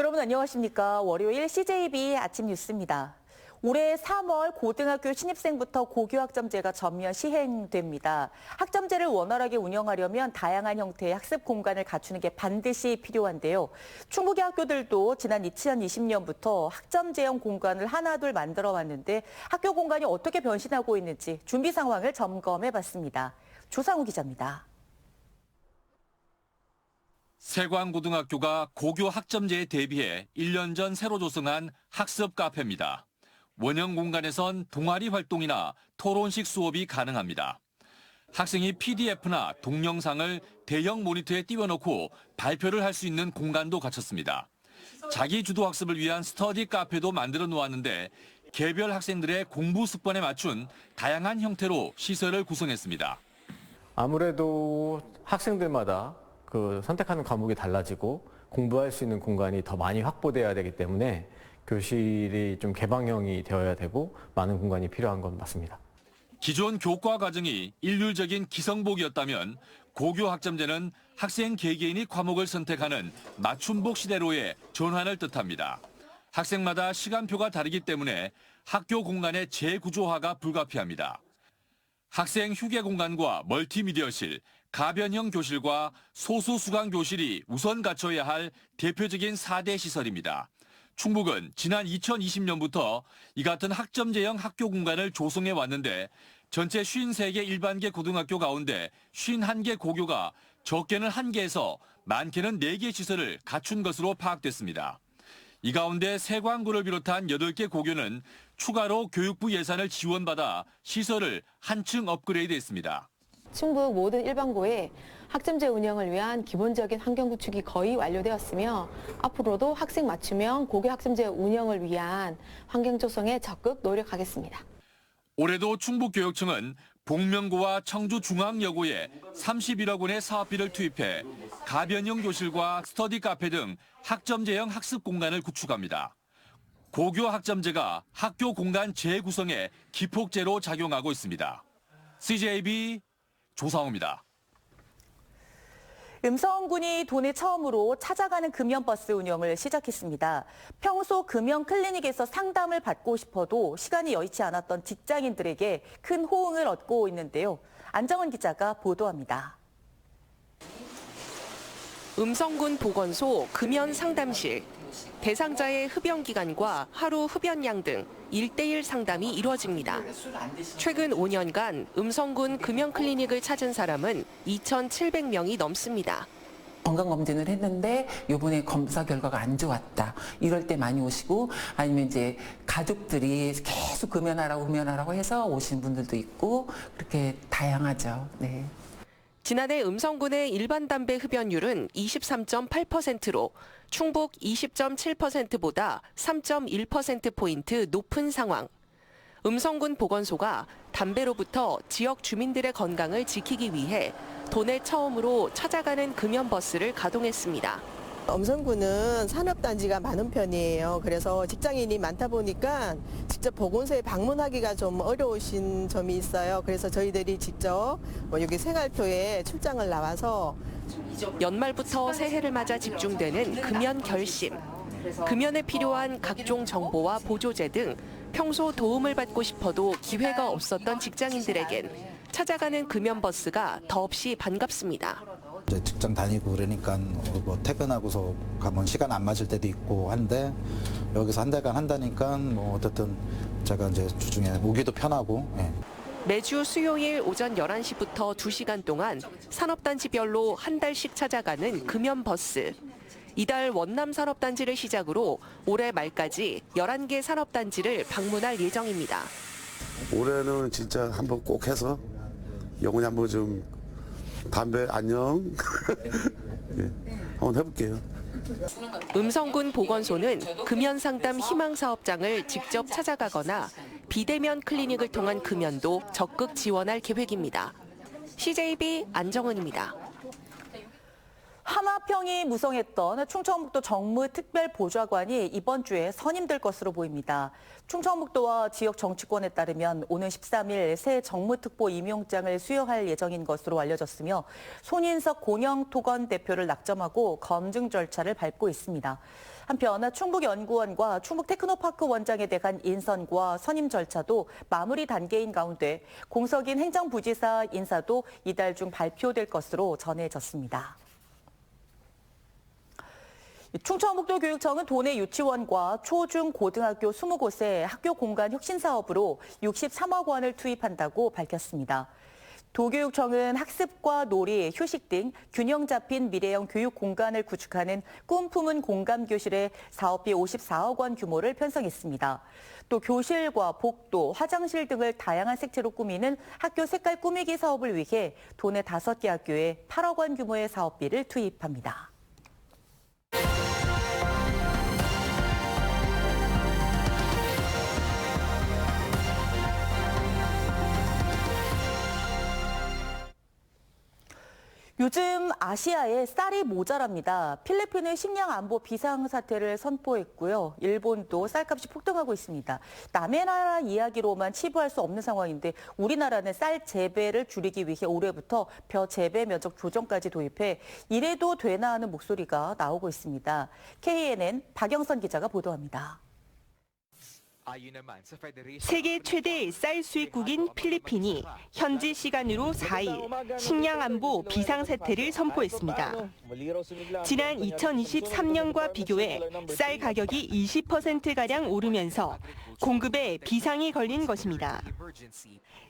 여러분 안녕하십니까? 월요일 CJB 아침 뉴스입니다. 올해 3월 고등학교 신입생부터 고교학점제가 전면 시행됩니다. 학점제를 원활하게 운영하려면 다양한 형태의 학습 공간을 갖추는 게 반드시 필요한데요. 충북의 학교들도 지난 2020년부터 학점제형 공간을 하나둘 만들어 왔는데 학교 공간이 어떻게 변신하고 있는지 준비 상황을 점검해 봤습니다. 조상우 기자입니다. 세광고등학교가 고교 학점제에 대비해 1년 전 새로 조성한 학습 카페입니다. 원형 공간에선 동아리 활동이나 토론식 수업이 가능합니다. 학생이 PDF나 동영상을 대형 모니터에 띄워놓고 발표를 할 수 있는 공간도 갖췄습니다. 자기 주도 학습을 위한 스터디 카페도 만들어 놓았는데 개별 학생들의 공부 습관에 맞춘 다양한 형태로 시설을 구성했습니다. 아무래도 학생들마다 선택하는 과목이 달라지고 공부할 수 있는 공간이 더 많이 확보돼야 되기 때문에 교실이 좀 개방형이 되어야 되고 많은 공간이 필요한 건 맞습니다. 기존 교과 과정이 일률적인 기성복이었다면 고교 학점제는 학생 개개인이 과목을 선택하는 맞춤복 시대로의 전환을 뜻합니다. 학생마다 시간표가 다르기 때문에 학교 공간의 재구조화가 불가피합니다. 학생 휴게 공간과 멀티미디어실, 가변형 교실과 소수 수강 교실이 우선 갖춰야 할 대표적인 4대 시설입니다. 충북은 지난 2020년부터 이 같은 학점제형 학교 공간을 조성해 왔는데 전체 53개 일반계 고등학교 가운데 51개 고교가 적게는 1개에서 많게는 4개 시설을 갖춘 것으로 파악됐습니다. 이 가운데 세광고를 비롯한 8개 고교는 추가로 교육부 예산을 지원받아 시설을 한층 업그레이드했습니다. 충북 모든 일반고에 학점제 운영을 위한 기본적인 환경 구축이 거의 완료되었으며 앞으로도 학생 맞춤형 고교 학점제 운영을 위한 환경 조성에 적극 노력하겠습니다. 올해도 충북교육청은 복명고와 청주중앙여고에 31억 원의 사업비를 투입해 가변형 교실과 스터디 카페 등 학점제형 학습 공간을 구축합니다. 고교 학점제가 학교 공간 재구성에 기폭제로 작용하고 있습니다. CJB 조상우입니다. 음성군이 도내 처음으로 찾아가는 금연버스 운영을 시작했습니다. 평소 금연 클리닉에서 상담을 받고 싶어도 시간이 여의치 않았던 직장인들에게 큰 호응을 얻고 있는데요. 안정은 기자가 보도합니다. 음성군 보건소 금연 상담실, 대상자의 흡연 기간과 하루 흡연량 등 1:1 상담이 이루어집니다. 최근 5년간 음성군 금연 클리닉을 찾은 사람은 2,700명이 넘습니다. 건강검진을 했는데 이번에 검사 결과가 안 좋았다. 이럴 때 많이 오시고 아니면 이제 가족들이 계속 금연하라고 해서 오신 분들도 있고 그렇게 다양하죠. 네. 지난해 음성군의 일반 담배 흡연율은 23.8%로 충북 20.7%보다 3.1%포인트 높은 상황. 음성군 보건소가 담배로부터 지역 주민들의 건강을 지키기 위해 도내 처음으로 찾아가는 금연버스를 가동했습니다. 음성군은 산업단지가 많은 편이에요. 그래서 직장인이 많다 보니까 직접 보건소에 방문하기가 좀 어려우신 점이 있어요. 그래서 저희들이 직접 여기 생활표에 출장을 나와서 연말부터 새해를 맞아 집중되는 금연 결심. 금연에 필요한 각종 정보와 보조제 등 평소 도움을 받고 싶어도 기회가 없었던 직장인들에겐 찾아가는 금연버스가 더없이 반갑습니다. 이제 직장 다니고 그러니까 뭐 퇴근하고서 가면 시간 안 맞을 때도 있고 한데 여기서 한 달간 한다니까 뭐 어쨌든 제가 이제 주중에 오기도 편하고. 예. 매주 수요일 오전 11시부터 2시간 동안 산업단지별로 한 달씩 찾아가는 금연버스. 이달 원남 산업단지를 시작으로 올해 말까지 11개 산업단지를 방문할 예정입니다. 올해는 진짜 한번 꼭 해서 영원히 한번 좀 담배 안녕. 네, 한번 해볼게요. 음성군 보건소는 금연 상담 희망 사업장을 직접 찾아가거나 비대면 클리닉을 통한 금연도 적극 지원할 계획입니다. CJB 안정은입니다. 하마평이 무성했던 충청북도 정무특별보좌관이 이번 주에 선임될 것으로 보입니다. 충청북도와 지역 정치권에 따르면 오는 13일 새 정무특보 임용장을 수여할 예정인 것으로 알려졌으며 손인석 공영토건 대표를 낙점하고 검증 절차를 밟고 있습니다. 한편 충북연구원과 충북테크노파크 원장에 대한 인선과 선임 절차도 마무리 단계인 가운데 공석인 행정부지사 인사도 이달 중 발표될 것으로 전해졌습니다. 충청북도교육청은 도내 유치원과 초, 중, 고등학교 20곳에 학교 공간 혁신 사업으로 63억 원을 투입한다고 밝혔습니다. 도교육청은 학습과 놀이, 휴식 등 균형 잡힌 미래형 교육 공간을 구축하는 꿈 품은 공감 교실에 사업비 54억 원 규모를 편성했습니다. 또 교실과 복도, 화장실 등을 다양한 색채로 꾸미는 학교 색깔 꾸미기 사업을 위해 도내 5개 학교에 8억 원 규모의 사업비를 투입합니다. 요즘 아시아에 쌀이 모자랍니다. 필리핀은 식량 안보 비상사태를 선포했고요. 일본도 쌀값이 폭등하고 있습니다. 남의 나라 이야기로만 치부할 수 없는 상황인데 우리나라는 쌀 재배를 줄이기 위해 올해부터 벼 재배 면적 조정까지 도입해 이래도 되나 하는 목소리가 나오고 있습니다. KNN 박영선 기자가 보도합니다. 세계 최대 쌀 수입국인 필리핀이 현지 시간으로 4일 식량 안보 비상사태를 선포했습니다. 지난 2023년과 비교해 쌀 가격이 20%가량 오르면서 공급에 비상이 걸린 것입니다.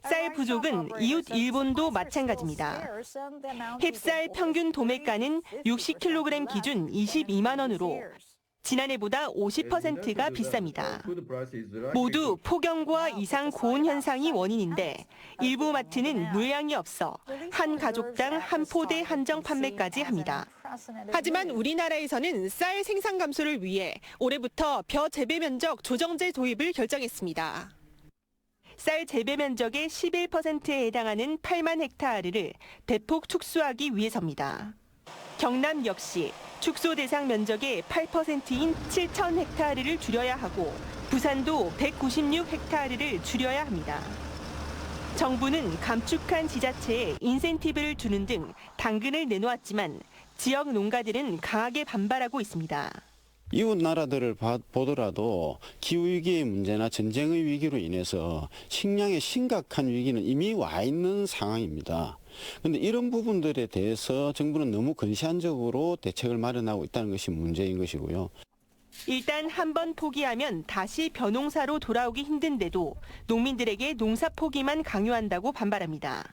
쌀 부족은 이웃 일본도 마찬가지입니다. 햅쌀 평균 도매가는 60kg 기준 22만 원으로 지난해보다 50%가 비쌉니다. 모두 폭염과 이상 고온 현상이 원인인데 일부 마트는 물량이 없어 한 가족당 한 포대 한정 판매까지 합니다. 하지만 우리나라에서는 쌀 생산 감소를 위해 올해부터 벼 재배 면적 조정제 도입을 결정했습니다. 쌀 재배 면적의 11%에 해당하는 8만 헥타르를 대폭 축소하기 위해서입니다. 경남 역시 축소 대상 면적의 8%인 7천 헥타르를 줄여야 하고 부산도 196 헥타르를 줄여야 합니다. 정부는 감축한 지자체에 인센티브를 주는 등 당근을 내놓았지만 지역 농가들은 강하게 반발하고 있습니다. 이웃 나라들을 보더라도 기후위기의 문제나 전쟁의 위기로 인해서 식량의 심각한 위기는 이미 와 있는 상황입니다. 그런데 이런 부분들에 대해서 정부는 너무 근시안적으로 대책을 마련하고 있다는 것이 문제인 것이고요. 일단 한번 포기하면 다시 벼농사로 돌아오기 힘든데도 농민들에게 농사 포기만 강요한다고 반발합니다.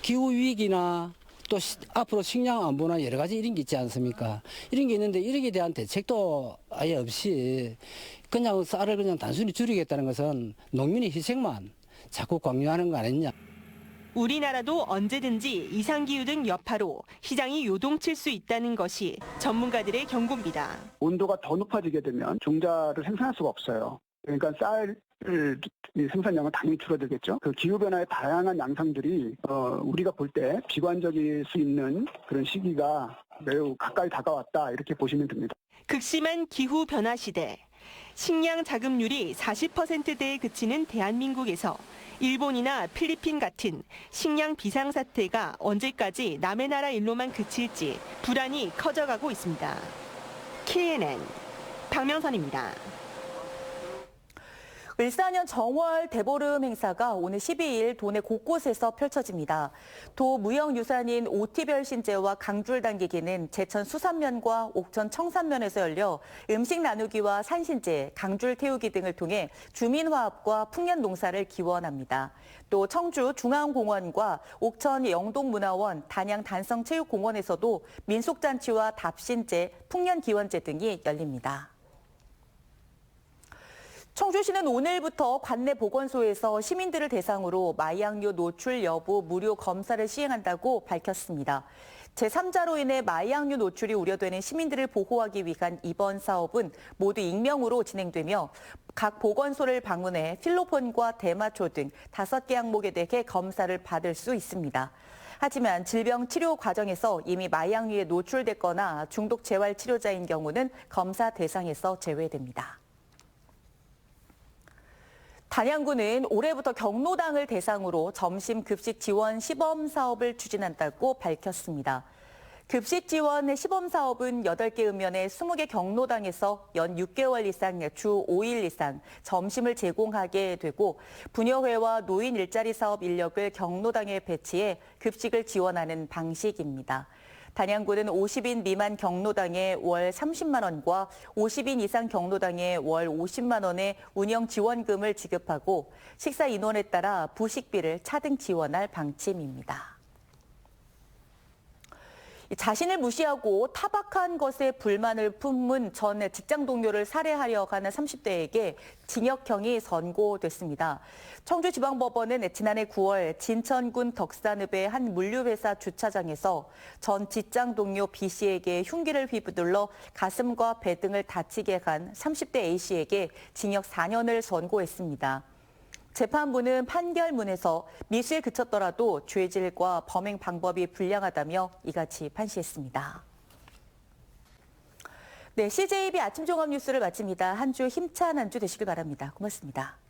기후위기나 또 앞으로 식량 안보나 여러 가지 이런 게 있지 않습니까? 이런 게 있는데 이런 게 대한 대책도 아예 없이 그냥 쌀을 그냥 단순히 줄이겠다는 것은 농민의 희생만 자꾸 강요하는 거 아니냐. 우리나라도 언제든지 이상기후 등 여파로 시장이 요동칠 수 있다는 것이 전문가들의 경고입니다. 온도가 더 높아지게 되면 종자를 생산할 수가 없어요. 그러니까 쌀 생산량은 당연히 줄어들겠죠. 그 기후변화의 다양한 양상들이 우리가 볼 때 비관적일 수 있는 그런 시기가 매우 가까이 다가왔다 이렇게 보시면 됩니다. 극심한 기후변화 시대, 식량 자급률이 40%대에 그치는 대한민국에서 일본이나 필리핀 같은 식량 비상사태가 언제까지 남의 나라 일로만 그칠지 불안이 커져가고 있습니다. KNN 박명선입니다. 을사년 정월 대보름 행사가 오늘 12일 도내 곳곳에서 펼쳐집니다. 도 무형유산인 오티별신제와 강줄 당기기는 제천 수산면과 옥천 청산면에서 열려 음식 나누기와 산신제, 강줄 태우기 등을 통해 주민화합과 풍년 농사를 기원합니다. 또 청주 중앙공원과 옥천 영동문화원, 단양 단성체육공원에서도 민속잔치와 답신제, 풍년기원제 등이 열립니다. 청주시는 오늘부터 관내 보건소에서 시민들을 대상으로 마약류 노출 여부 무료 검사를 시행한다고 밝혔습니다. 제3자로 인해 마약류 노출이 우려되는 시민들을 보호하기 위한 이번 사업은 모두 익명으로 진행되며 각 보건소를 방문해 필로폰과 대마초 등 5개 항목에 대해 검사를 받을 수 있습니다. 하지만 질병 치료 과정에서 이미 마약류에 노출됐거나 중독 재활 치료자인 경우는 검사 대상에서 제외됩니다. 단양구는 올해부터 경로당을 대상으로 점심 급식 지원 시범 사업을 추진한다고 밝혔습니다. 급식 지원 시범 사업은 8개 읍면의 20개 경로당에서 연 6개월 이상, 주 5일 이상 점심을 제공하게 되고 부녀회와 노인 일자리 사업 인력을 경로당에 배치해 급식을 지원하는 방식입니다. 단양구는 50인 미만 경로당에 월 30만 원과 50인 이상 경로당에 월 50만 원의 운영 지원금을 지급하고 식사 인원에 따라 부식비를 차등 지원할 방침입니다. 자신을 무시하고 타박한 것에 불만을 품은 전 직장 동료를 살해하려 하는 30대에게 징역형이 선고됐습니다. 청주지방법원은 지난해 9월 진천군 덕산읍의 한 물류회사 주차장에서 전 직장 동료 B씨에게 흉기를 휘두르러 가슴과 배 등을 다치게 한 30대 A씨에게 징역 4년을 선고했습니다. 재판부는 판결문에서 미수에 그쳤더라도 죄질과 범행 방법이 불량하다며 이같이 판시했습니다. 네, CJB 아침 종합 뉴스를 마칩니다. 한 주 힘찬 한 주 되시길 바랍니다. 고맙습니다.